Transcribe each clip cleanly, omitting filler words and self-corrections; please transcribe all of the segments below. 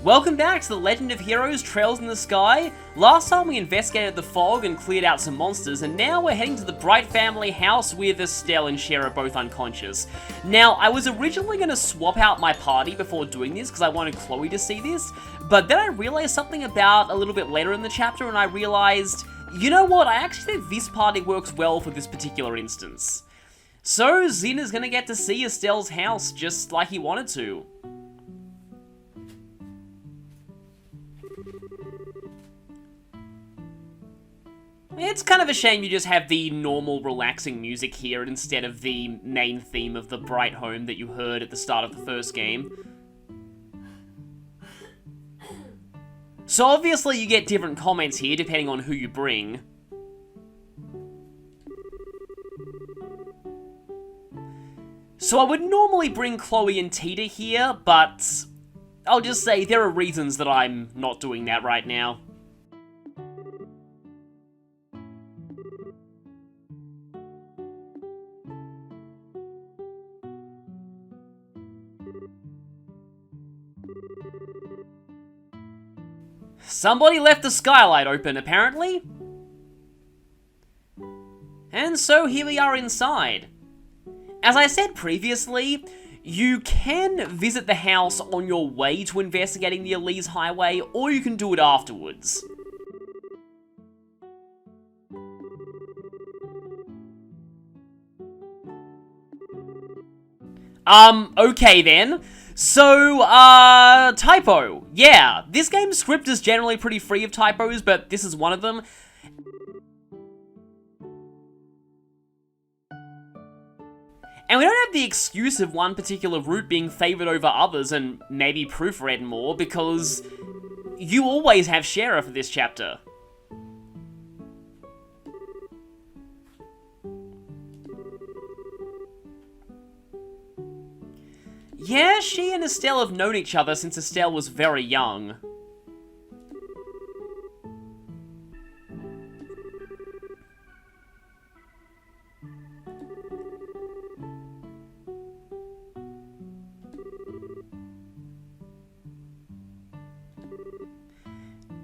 Welcome back to the Legend of Heroes Trails in the Sky. Last time we investigated the fog and cleared out some monsters, and now we're heading to the Bright family house with Estelle and Shera both unconscious. Now, I was originally going to swap out my party before doing this because I wanted Chloe to see this, but then I realized something about a little bit later in the chapter, and I realized, you know what, I actually think this party works well for this particular instance. So, Zin is going to get to see Estelle's house just like he wanted to. It's kind of a shame you just have the normal relaxing music here instead of the main theme of the Bright home that you heard at the start of the first game. So obviously you get different comments here depending on who you bring. So I would normally bring Chloe and Tita here, but I'll just say there are reasons that I'm not doing that right now. Somebody left the skylight open, apparently. And so here we are inside. As I said previously, you can visit the house on your way to investigating the Elise Highway, or you can do it afterwards. Okay then. So, typo. Yeah, this game's script is generally pretty free of typos, but this is one of them. And we don't have the excuse of one particular route being favoured over others and maybe proofread more, because you always have Shera for this chapter. Yeah, she and Estelle have known each other since Estelle was very young.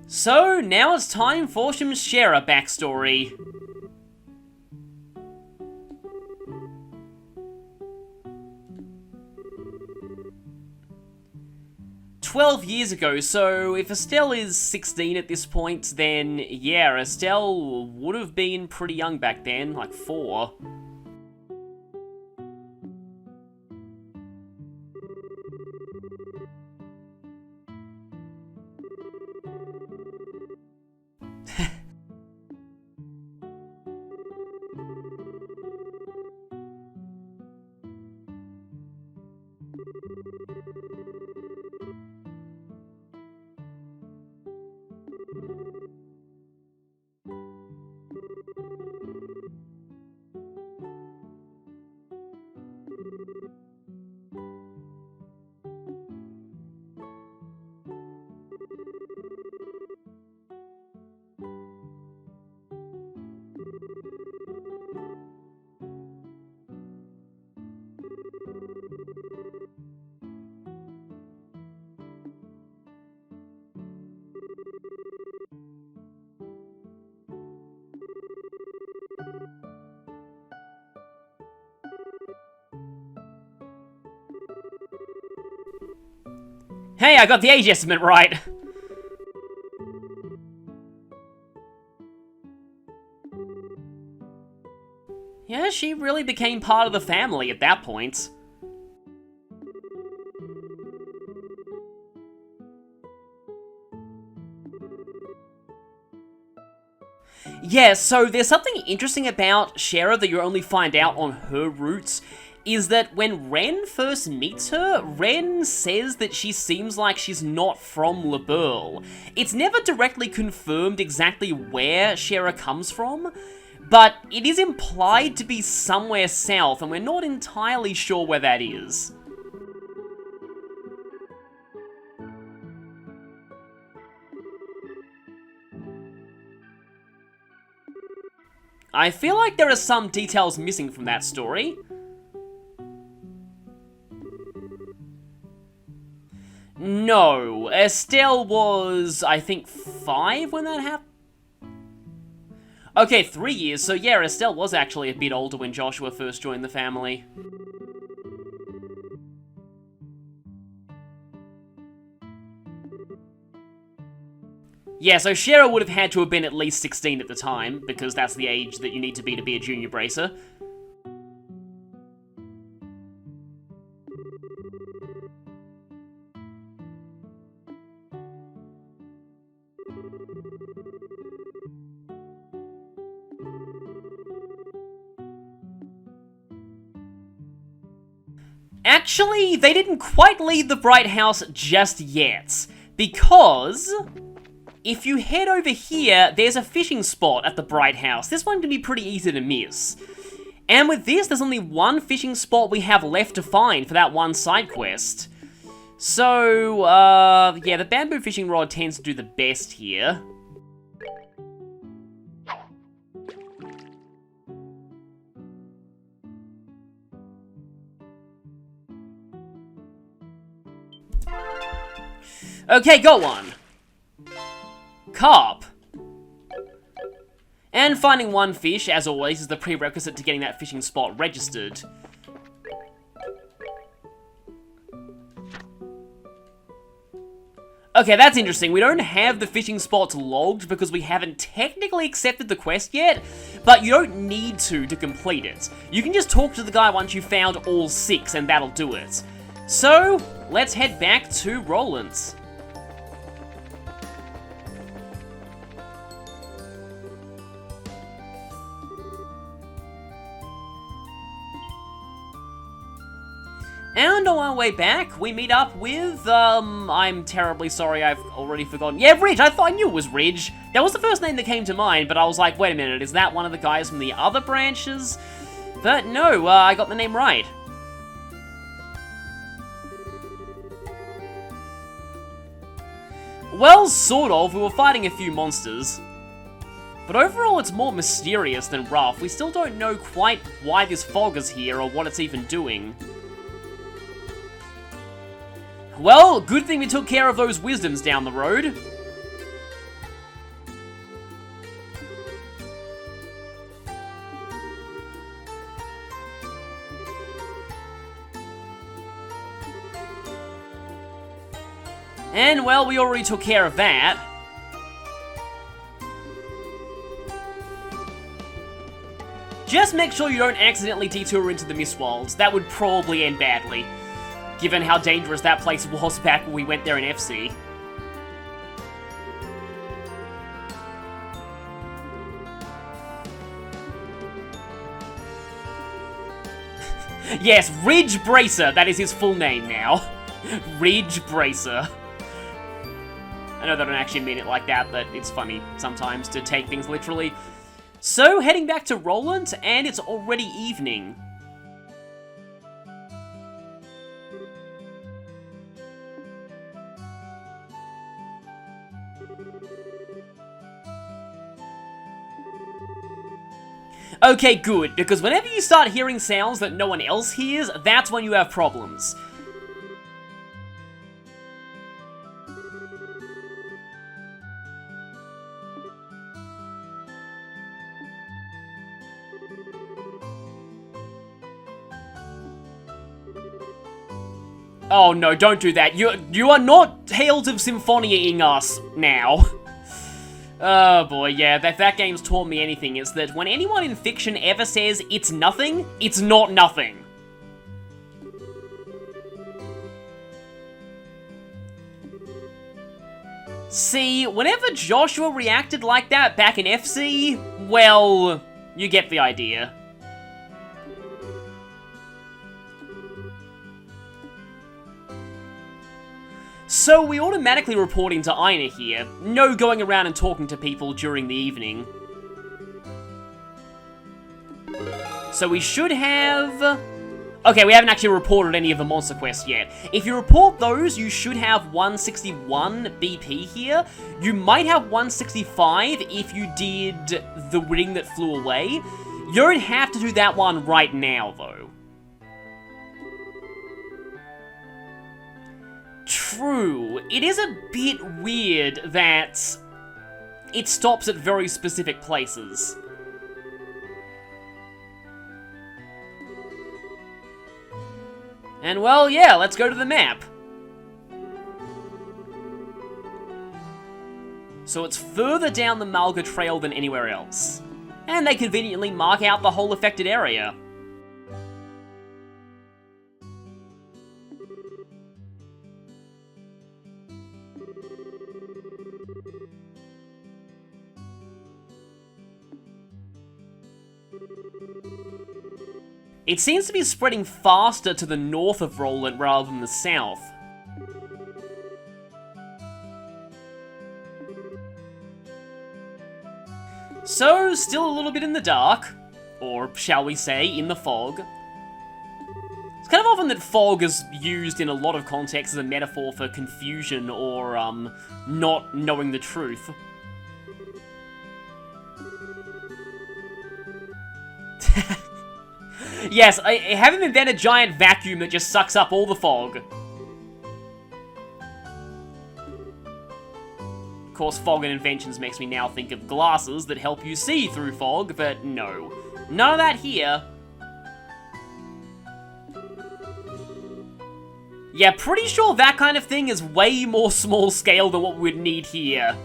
So, now it's time for some Shera backstory. 12 years ago, so if Estelle is 16 at this point, then yeah, Estelle would have been pretty young back then, like 4. Hey, I got the age estimate right! Yeah, she really became part of the family at that point. Yeah, so there's something interesting about Shera that you only find out on her roots, is that when Ren first meets her, Ren says that she seems like she's not from Liberl. It's never directly confirmed exactly where Shera comes from, but it is implied to be somewhere south, and we're not entirely sure where that is. I feel like there are some details missing from that story. No. Estelle was, I think, 5 when that happened? Okay, 3 years, so yeah, Estelle was actually a bit older when Joshua first joined the family. Yeah, so Shera would have had to have been at least 16 at the time, because that's the age that you need to be a junior bracer. Actually, they didn't quite leave the Bright House just yet, because if you head over here, there's a fishing spot at the Bright House. This one can be pretty easy to miss. And with this, there's only one fishing spot we have left to find for that one side quest. So, yeah, the bamboo fishing rod tends to do the best here. Okay, got one. Carp. And finding one fish, as always, is the prerequisite to getting that fishing spot registered. Okay, that's interesting. We don't have the fishing spots logged because we haven't technically accepted the quest yet, but you don't need to complete it. You can just talk to the guy once you've found all 6 and that'll do it. So, let's head back to Roland's. And on our way back, we meet up with, I'm terribly sorry, I've already forgotten. Yeah, Ridge, I knew it was Ridge. That was the first name that came to mind, but I was like, wait a minute, is that one of the guys from the other branches? But no, I got the name right. Well, sort of, we were fighting a few monsters. But overall, it's more mysterious than rough. We still don't know quite why this fog is here or what it's even doing. Well, good thing we took care of those wisdoms down the road. And, well, we already took care of that. Just make sure you don't accidentally detour into the Mistwalds. That would probably end badly, given how dangerous that place was back when we went there in FC. Yes, Ridge Bracer, that is his full name now. Ridge Bracer. I know they don't actually mean it like that, but it's funny sometimes to take things literally. So, heading back to Roland, and it's already evening. Okay, good, because whenever you start hearing sounds that no one else hears, that's when you have problems. Oh no, don't do that. You are not Tales of Symphonia-ing us now. Oh boy, yeah, that game's taught me anything, is that when anyone in fiction ever says it's nothing, it's not nothing. See, whenever Joshua reacted like that back in FC, well, you get the idea. So we automatically report into Ina here. No going around and talking to people during the evening. So we should have... Okay, we haven't actually reported any of the monster quests yet. If you report those, you should have 161 BP here. You might have 165 if you did the ring that flew away. You don't have to do that one right now, though. True. It is a bit weird that it stops at very specific places. And well, yeah, let's go to the map. So it's further down the Malga Trail than anywhere else. And they conveniently mark out the whole affected area. It seems to be spreading faster to the north of Roland rather than the south. So, still a little bit in the dark, or shall we say, in the fog. It's kind of often that fog is used in a lot of contexts as a metaphor for confusion or, not knowing the truth. Yes, I haven't invented a giant vacuum that just sucks up all the fog. Of course, fog and inventions makes me now think of glasses that help you see through fog, but no. None of that here. Yeah, pretty sure that kind of thing is way more small scale than what we'd need here.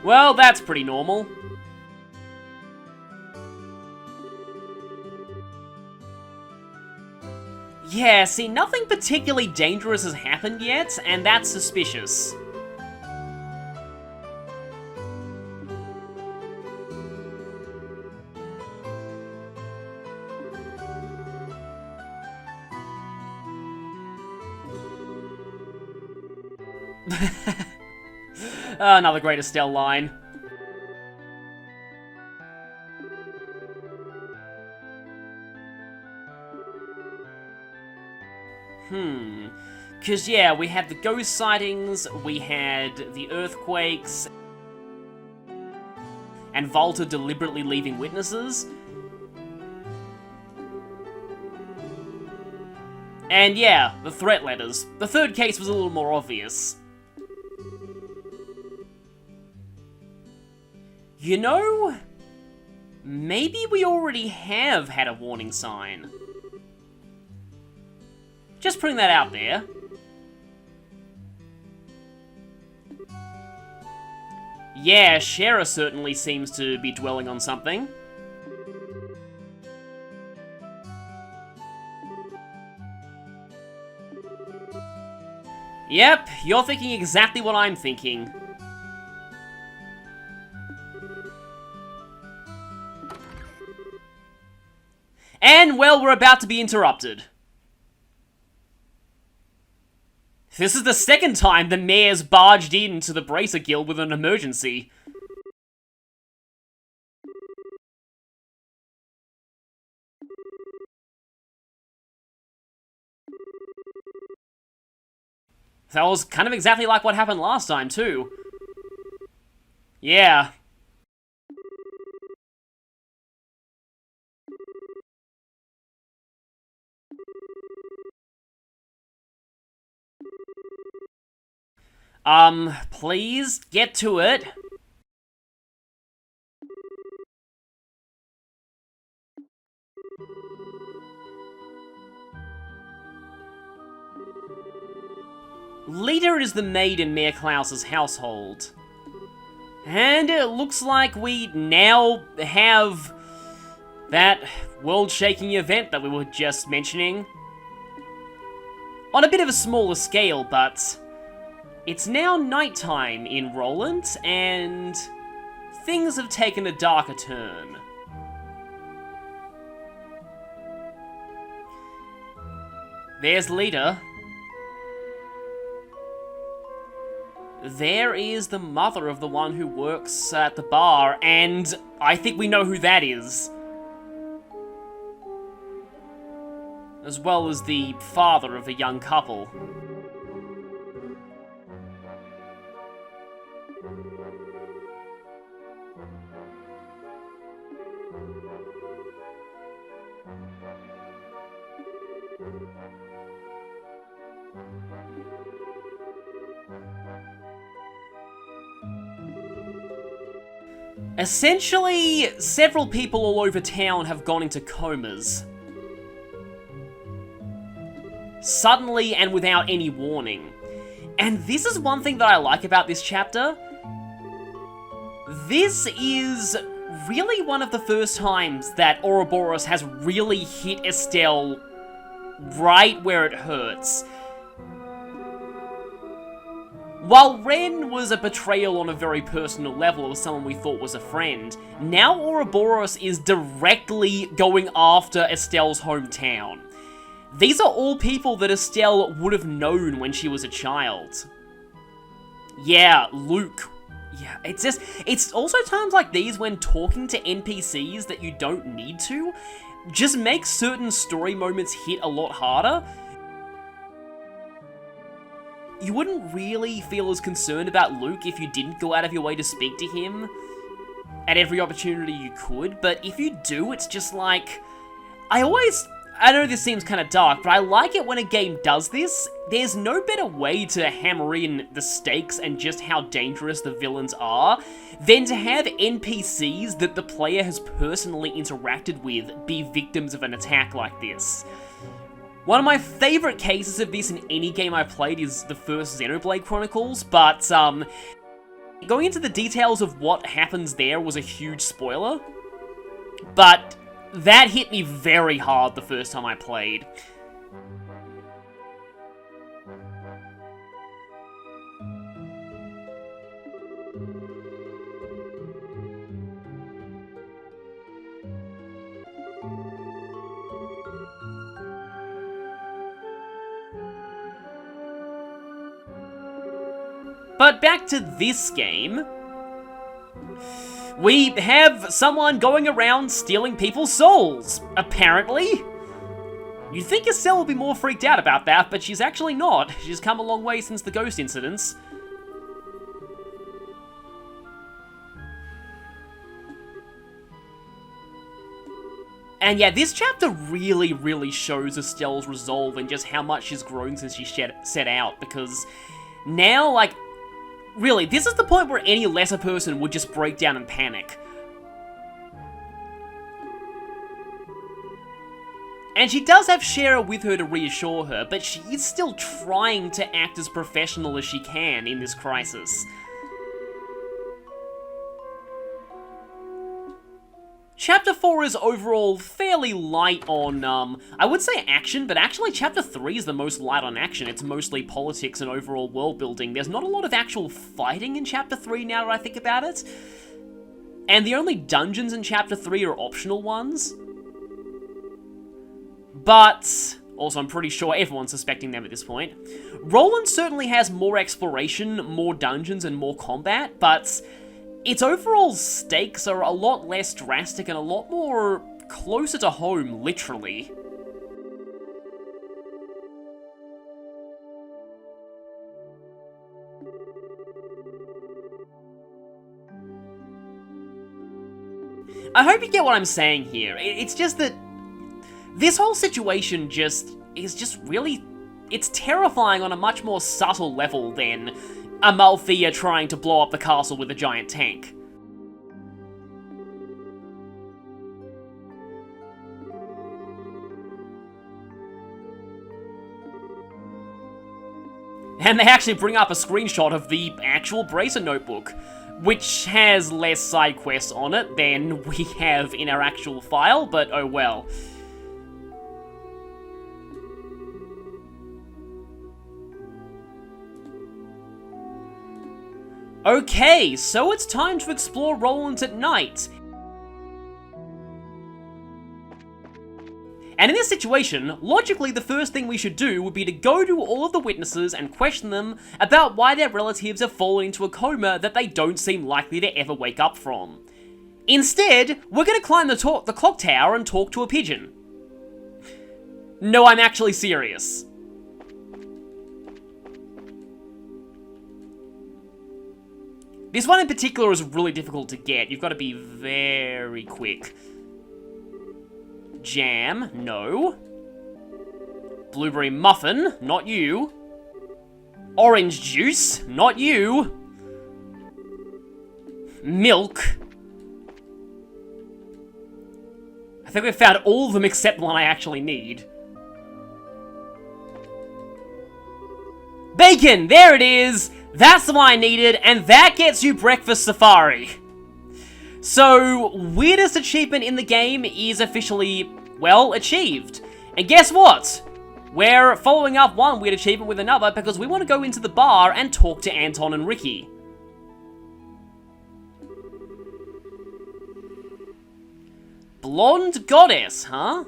Well, that's pretty normal. Yeah, see, nothing particularly dangerous has happened yet, and that's suspicious. Another Great Estelle line. Because, yeah, we had the ghost sightings, we had the earthquakes, and Volta deliberately leaving witnesses. And, yeah, the threat letters. The third case was a little more obvious. You know, maybe we already have had a warning sign. Just putting that out there. Yeah, Shera certainly seems to be dwelling on something. Yep, you're thinking exactly what I'm thinking. And, well, we're about to be interrupted. This is the second time the mayor's barged into the Bracer Guild with an emergency. That was kind of exactly like what happened last time, too. Yeah. Please, get to it. Lita is the maid in Mayor Klaus's household. And it looks like we now have that world-shaking event that we were just mentioning. On a bit of a smaller scale, but it's now nighttime in Roland, and things have taken a darker turn. There's Lita. There is the mother of the one who works at the bar, and I think we know who that is. As well as the father of the young couple. Essentially, several people all over town have gone into comas. Suddenly and without any warning. And this is one thing that I like about this chapter. This is really one of the first times that Ouroboros has really hit Estelle right where it hurts. While Ren was a betrayal on a very personal level of someone we thought was a friend, now Ouroboros is directly going after Estelle's hometown. These are all people that Estelle would have known when she was a child. Yeah, Luke. Yeah, it's also times like these when talking to NPCs that you don't need to just makes certain story moments hit a lot harder. You wouldn't really feel as concerned about Luke if you didn't go out of your way to speak to him at every opportunity you could, but if you do, it's just like... I know this seems kind of dark, but I like it when a game does this. There's no better way to hammer in the stakes and just how dangerous the villains are than to have NPCs that the player has personally interacted with be victims of an attack like this. One of my favourite cases of this in any game I played is the first Xenoblade Chronicles, but going into the details of what happens there was a huge spoiler, but that hit me very hard the first time I played. But back to this game. We have someone going around stealing people's souls, apparently. You'd think Estelle would be more freaked out about that, but she's actually not. She's come a long way since the ghost incidents. And yeah, this chapter really, really shows Estelle's resolve and just how much she's grown since she set out, because now, like, really, this is the point where any lesser person would just break down and panic. And she does have Shera with her to reassure her, but she is still trying to act as professional as she can in this crisis. Chapter 4 is overall fairly light on, I would say action, but actually Chapter 3 is the most light on action. It's mostly politics and overall world building. There's not a lot of actual fighting in Chapter 3 now that I think about it. And the only dungeons in Chapter 3 are optional ones. But also, I'm pretty sure everyone's suspecting them at this point. Roland certainly has more exploration, more dungeons, and more combat, but its overall stakes are a lot less drastic and a lot more closer to home, literally. I hope you get what I'm saying here. It's just that this whole situation is just really... It's terrifying on a much more subtle level than Amalthea trying to blow up the castle with a giant tank. And they actually bring up a screenshot of the actual Bracer notebook, which has less side quests on it than we have in our actual file, but oh well. Okay, so it's time to explore Roland at night. And in this situation, logically the first thing we should do would be to go to all of the witnesses and question them about why their relatives have fallen into a coma that they don't seem likely to ever wake up from. Instead, we're gonna climb the clock tower and talk to a pigeon. No, I'm actually serious. This one in particular is really difficult to get. You've got to be very quick. Jam, no. Blueberry muffin, not you. Orange juice, not you. Milk. I think we've found all of them except one I actually need. Bacon! There it is! That's the one I needed, and that gets you Breakfast Safari. So, weirdest achievement in the game is officially, well, achieved. And guess what? We're following up one weird achievement with another because we want to go into the bar and talk to Anton and Ricky. Blonde goddess, huh?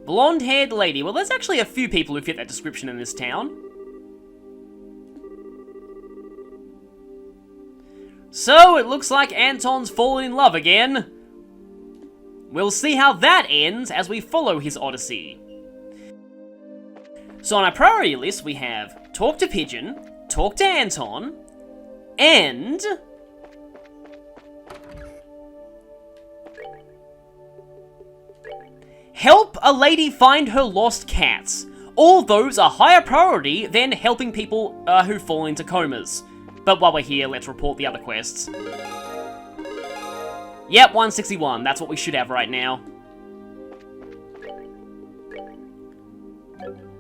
Blonde-haired lady. Well, there's actually a few people who fit that description in this town. So, it looks like Anton's fallen in love again. We'll see how that ends as we follow his odyssey. So on our priority list, we have talk to Pigeon, talk to Anton, and help a lady find her lost cats. All those are higher priority than helping people who fall into comas. But while we're here, let's report the other quests. Yep, 161. That's what we should have right now.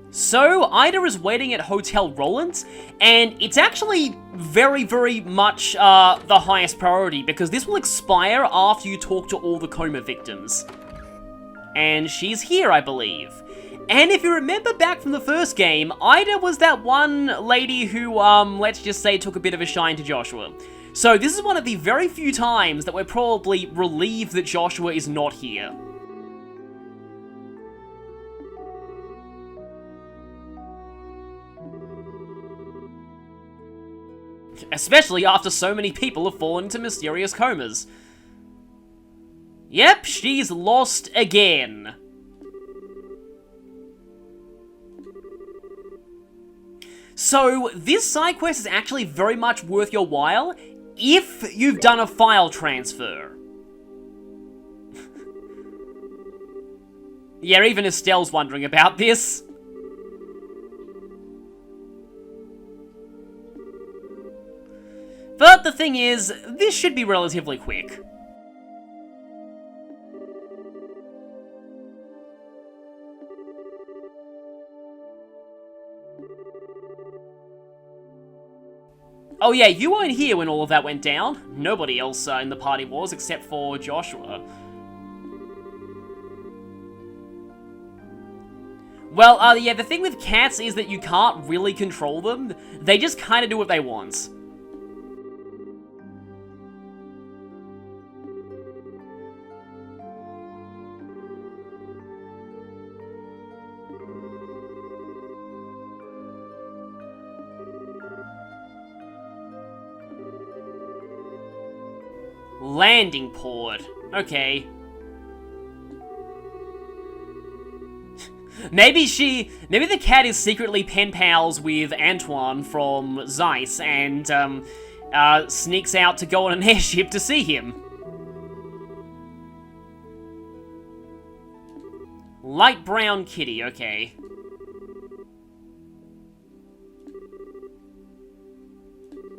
So, Ida is waiting at Hotel Roland, and it's actually very, very much the highest priority, because this will expire after you talk to all the coma victims. And she's here, I believe. And if you remember back from the first game, Ida was that one lady who, let's just say, took a bit of a shine to Joshua. So this is one of the very few times that we're probably relieved that Joshua is not here. Especially after so many people have fallen into mysterious comas. Yep, she's lost again. So, this side quest is actually very much worth your while if you've done a file transfer. Yeah, even Estelle's wondering about this. But the thing is, this should be relatively quick. Oh yeah, you weren't here when all of that went down. Nobody else in the party was, except for Joshua. Well, yeah, the thing with cats is that you can't really control them. They just kind of do what they want. Landing port. Okay. Maybe the cat is secretly pen pals with Antoine from Zeiss and, sneaks out to go on an airship to see him. Light brown kitty, okay.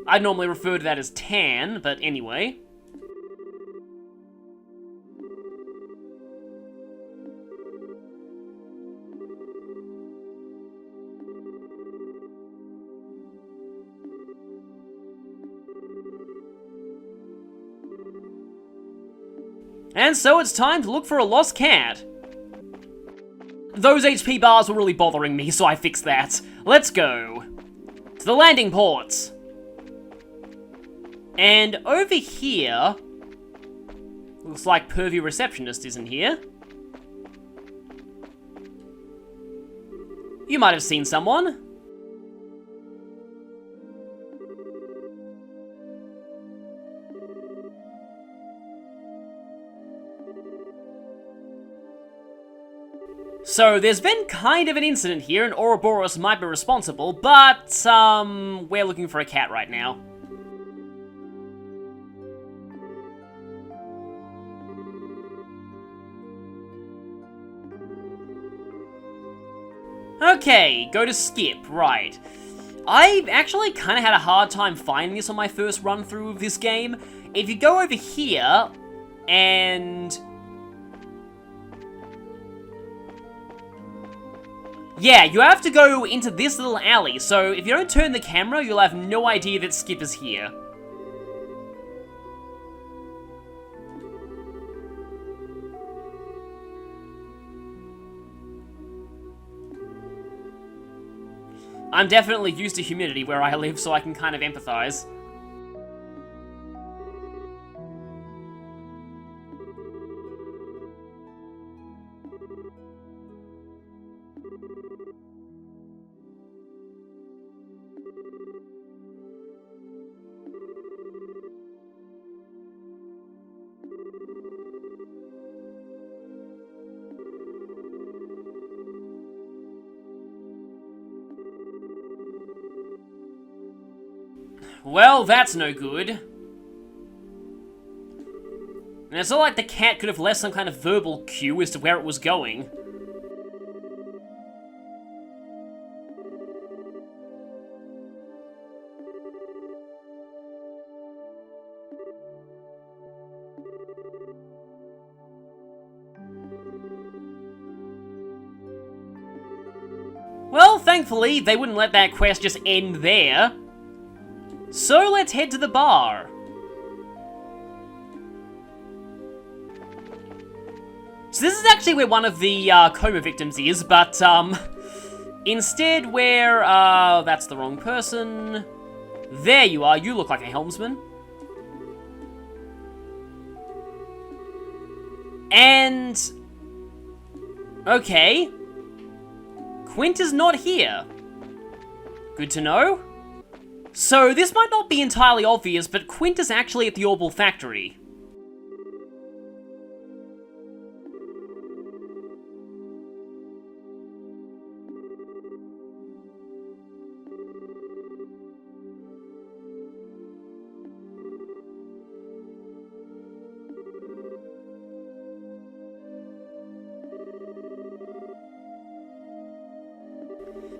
I'd normally refer to that as tan, but anyway. And so it's time to look for a lost cat. Those HP bars were really bothering me, so I fixed that. Let's go. To the landing ports. And over here... looks like Pervy Receptionist isn't here. You might have seen someone. So there's been kind of an incident here, and Ouroboros might be responsible, but, we're looking for a cat right now. Okay, go to skip, right. I actually kind of had a hard time finding this on my first run through of this game. If you go over here, and... yeah, you have to go into this little alley, so if you don't turn the camera, you'll have no idea that Skip is here. I'm definitely used to humidity where I live, so I can kind of empathize. Well, that's no good. And it's not like the cat could have left some kind of verbal cue as to where it was going. Well, thankfully, they wouldn't let that quest just end there. So let's head to the bar. So this is actually where one of the coma victims is, but instead where, that's the wrong person. There you are, you look like a helmsman. And... okay. Quint is not here. Good to know. So, this might not be entirely obvious, but Quint is actually at the Orbital Factory.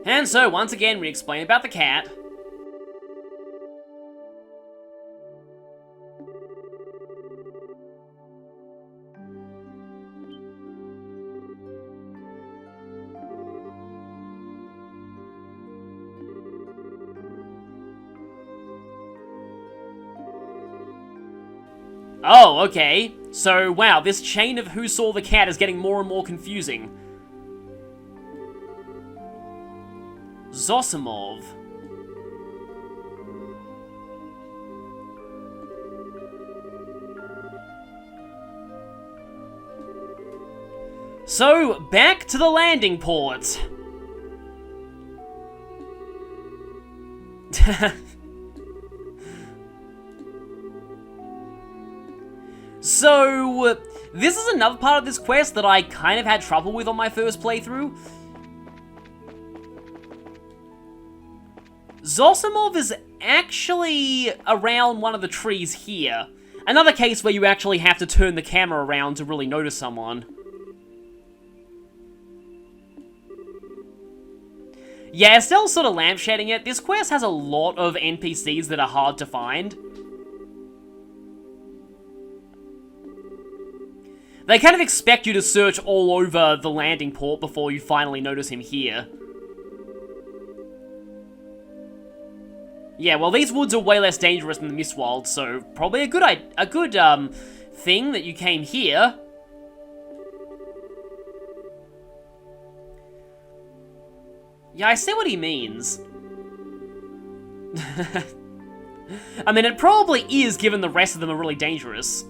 And so, once again, we explain about the cat. Oh, okay. So, wow, this chain of who saw the cat is getting more and more confusing. Zosimov. So, back to the landing port. So, this is another part of this quest that I kind of had trouble with on my first playthrough. Zosimov is actually around one of the trees here. Another case where you actually have to turn the camera around to really notice someone. Yeah, Estelle's sort of lampshading it. This quest has a lot of NPCs that are hard to find. They kind of expect you to search all over the landing port before you finally notice him here. Yeah, well, these woods are way less dangerous than the Mistwald, so probably a good thing that you came here. Yeah, I see what he means. I mean, it probably is, given the rest of them are really dangerous.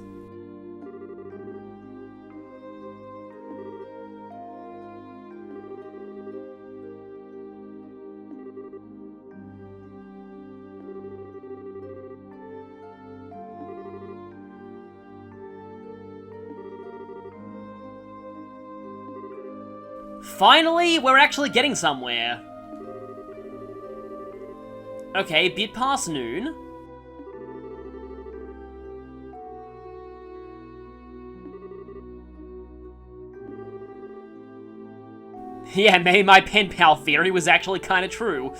Finally, we're actually getting somewhere. Okay, bit past noon. Yeah, maybe my pen pal theory was actually kind of true.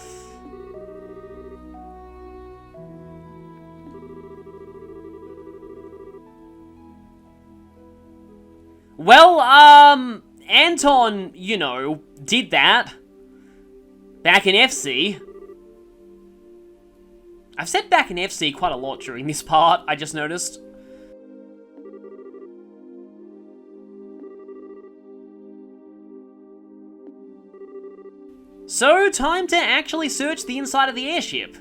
Well, Anton, you know, did that. Back in FC. I've said back in FC quite a lot during this part, I just noticed. So, time to actually search the inside of the airship.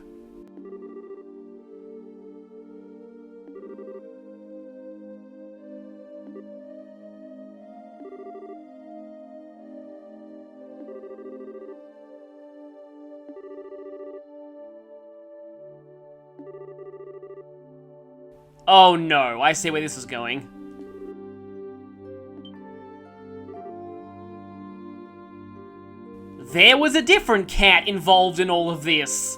Oh no, I see where this is going. There was a different cat involved in all of this.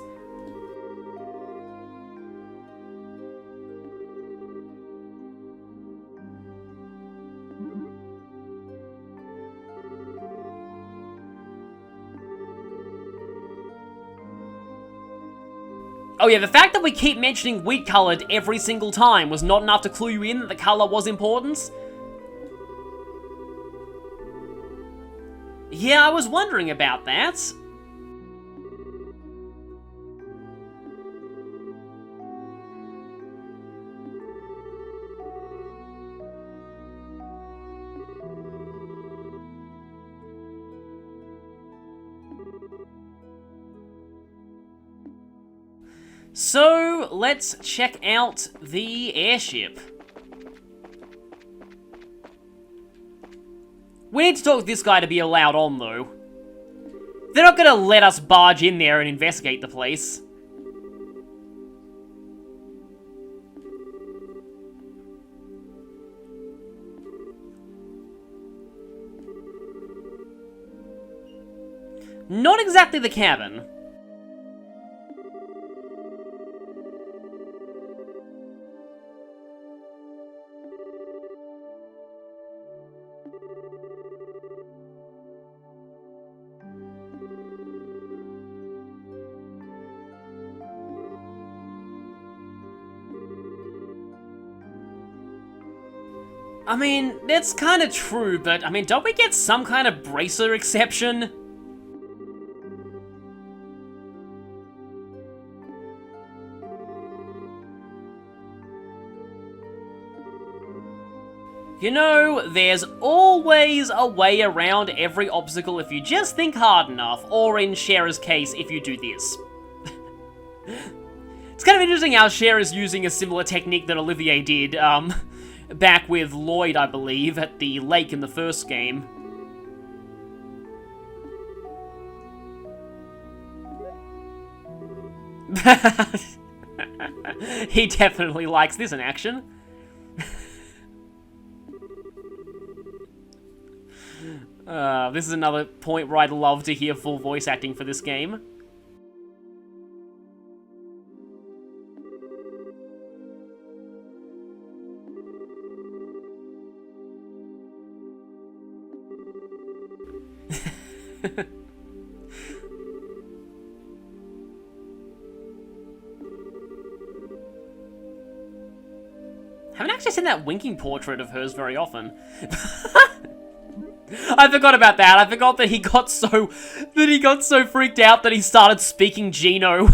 Oh yeah, the fact that we keep mentioning wheat-coloured every single time was not enough to clue you in that the colour was important? Yeah, I was wondering about that. So, let's check out the airship. We need to talk to this guy to be allowed on, though. They're not gonna let us barge in there and investigate the place. Not exactly the cabin. I mean, that's kind of true, but, I mean, don't we get some kind of bracer exception? You know, there's always a way around every obstacle if you just think hard enough, or in Shera's case, if you do this. It's kind of interesting how Shera's using a similar technique that Olivier did, back with Lloyd, I believe, at the lake in the first game. He definitely likes this in action. This is another point where I'd love to hear full voice acting for this game. Haven't actually seen that winking portrait of hers very often. I forgot about that. I forgot that he got so freaked out that he started speaking Geno.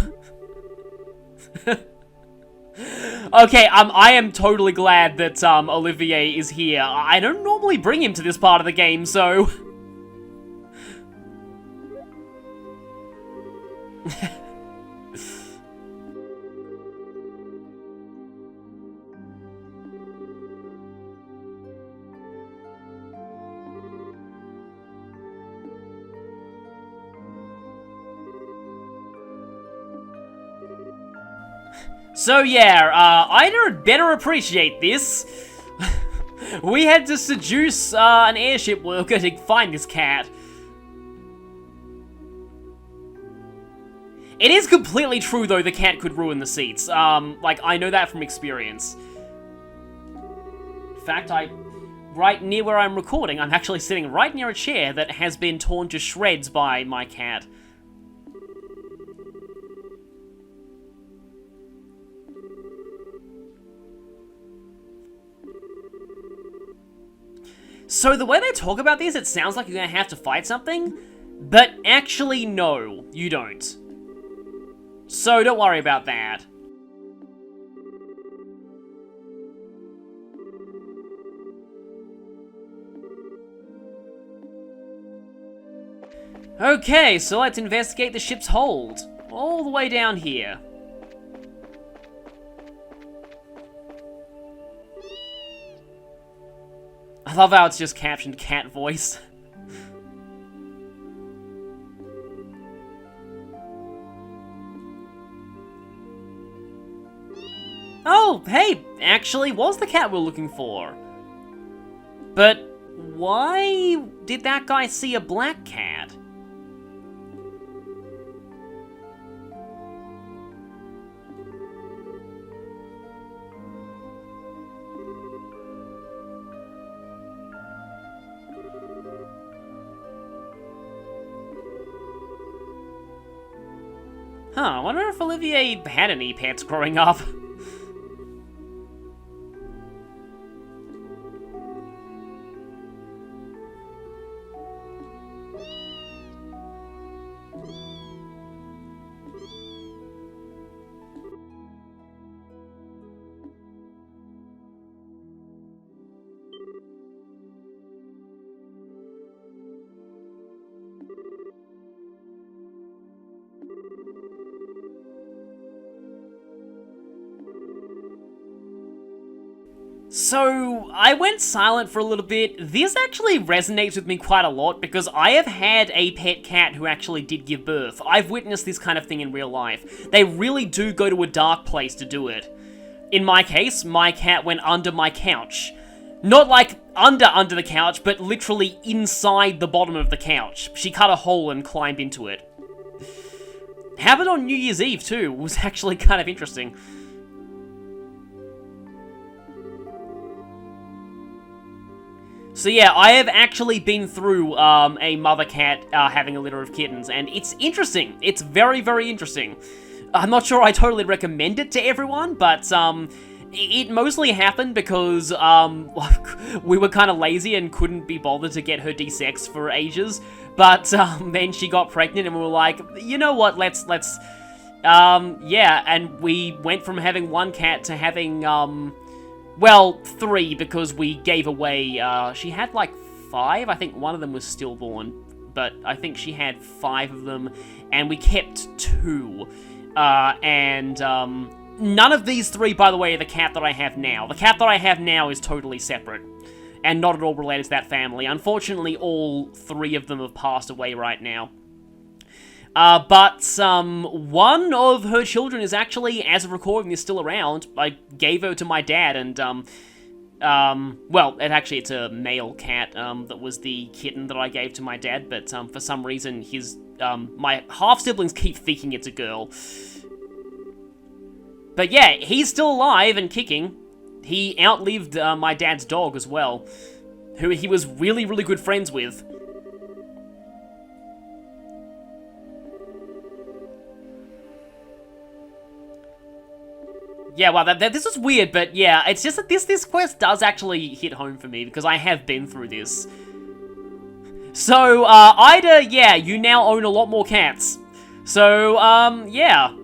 Okay, I am totally glad that Olivier is here. I don't normally bring him to this part of the game, so So yeah, Ida better appreciate this. We had to seduce an airship worker to find this cat. It is completely true, though, the cat could ruin the seats. Like, I know that from experience. In fact, right near where I'm recording, I'm actually sitting right near a chair that has been torn to shreds by my cat. So the way they talk about this, it sounds like you're gonna have to fight something, but actually no, you don't. So don't worry about that. Okay, so let's investigate the ship's hold. All the way down here. I love how it's just captioned cat voice. Oh, hey, actually was the cat we're looking for. But why did that guy see a black cat? Huh, I wonder if Olivier had any pets growing up. So, I went silent for a little bit. This actually resonates with me quite a lot because I have had a pet cat who actually did give birth. I've witnessed this kind of thing in real life. They really do go to a dark place to do it. In my case, my cat went under my couch. Not like under the couch, but literally inside the bottom of the couch. She cut a hole and climbed into it. Happened on New Year's Eve too. It was actually kind of interesting. So yeah, I have actually been through a mother cat having a litter of kittens, and it's interesting. It's very, very interesting. I'm not sure I totally recommend it to everyone, but it mostly happened because we were kind of lazy and couldn't be bothered to get her desexed for ages. But then she got pregnant, and we were like, you know what? Let's yeah. And we went from having one cat to having well, 3, because we gave away, she had like 5, I think one of them was stillborn, but I think she had 5 of them, and we kept 2, and none of these 3, by the way, are the cat that I have now. The cat that I have now is totally separate, and not at all related to that family. Unfortunately, all 3 of them have passed away right now. But one of her children is actually, as of recording, is still around. I gave her to my dad, and, well, it's a male cat, that was the kitten that I gave to my dad, but, for some reason, my half-siblings keep thinking it's a girl. But yeah, he's still alive and kicking. He outlived, my dad's dog as well, who he was really, really good friends with. Yeah, well, this is weird, but yeah, it's just that this quest does actually hit home for me, because I have been through this. So, Ida, yeah, you now own a lot more cats. So, yeah.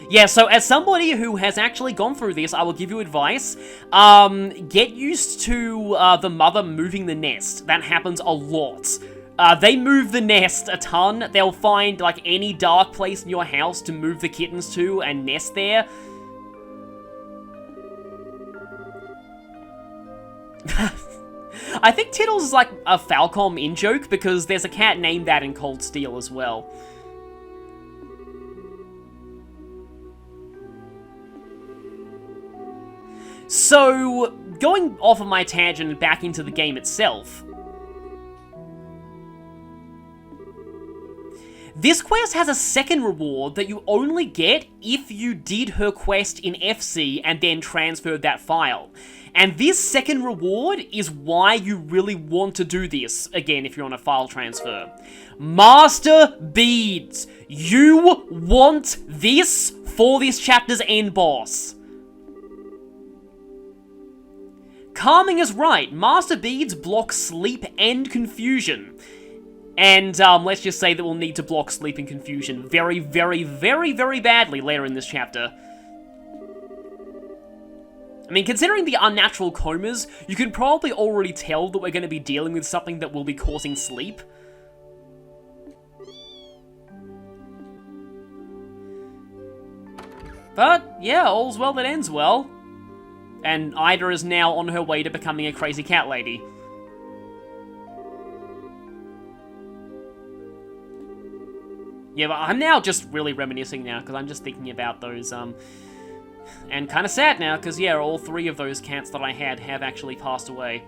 Yeah, so as somebody who has actually gone through this, I will give you advice. Get used to, the mother moving the nest. That happens a lot. They move the nest a ton. They'll find, like, any dark place in your house to move the kittens to and nest there. I think Tittles is, like, a Falcom in-joke, because there's a cat named that in Cold Steel as well. So, going off of my tangent and back into the game itself, This quest has a second reward that you only get if you did her quest in FC and then transferred that file. And this second reward is why you really want to do this, again, if you're on a file transfer. Master Beads. You want this for this chapter's end boss. Calming is right. Master Beads block sleep and confusion. And let's just say that we'll need to block sleep and confusion very, very, very, very badly later in this chapter. I mean, considering the unnatural comas, you can probably already tell that we're going to be dealing with something that will be causing sleep. But, yeah, all's well that ends well. And Ida is now on her way to becoming a crazy cat lady. Yeah, but I'm now just really reminiscing now, because I'm just thinking about those, and kind of sad now, because, yeah, all 3 of those cats that I had have actually passed away.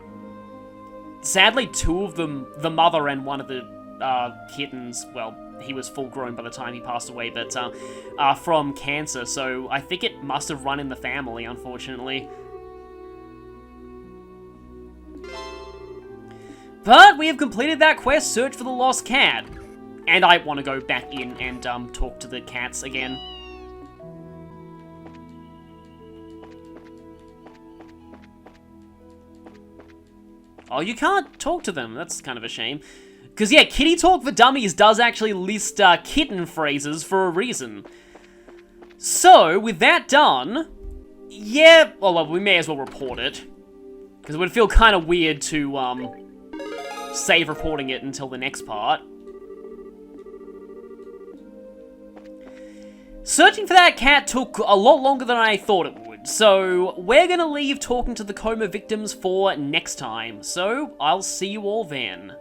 Sadly, 2 of them, the mother and one of the, kittens, well, he was full grown by the time he passed away, but, from cancer, so I think it must have run in the family, unfortunately. But we have completed that quest, Search for the Lost Cat. And I want to go back in and talk to the cats again. Oh, you can't talk to them. That's kind of a shame. Because, yeah, Kitty Talk for Dummies does actually list kitten phrases for a reason. So, with that done, yeah, well, we may as well report it. Because it would feel kind of weird to save reporting it until the next part. Searching for that cat took a lot longer than I thought it would, so we're gonna leave talking to the coma victims for next time, so I'll see you all then.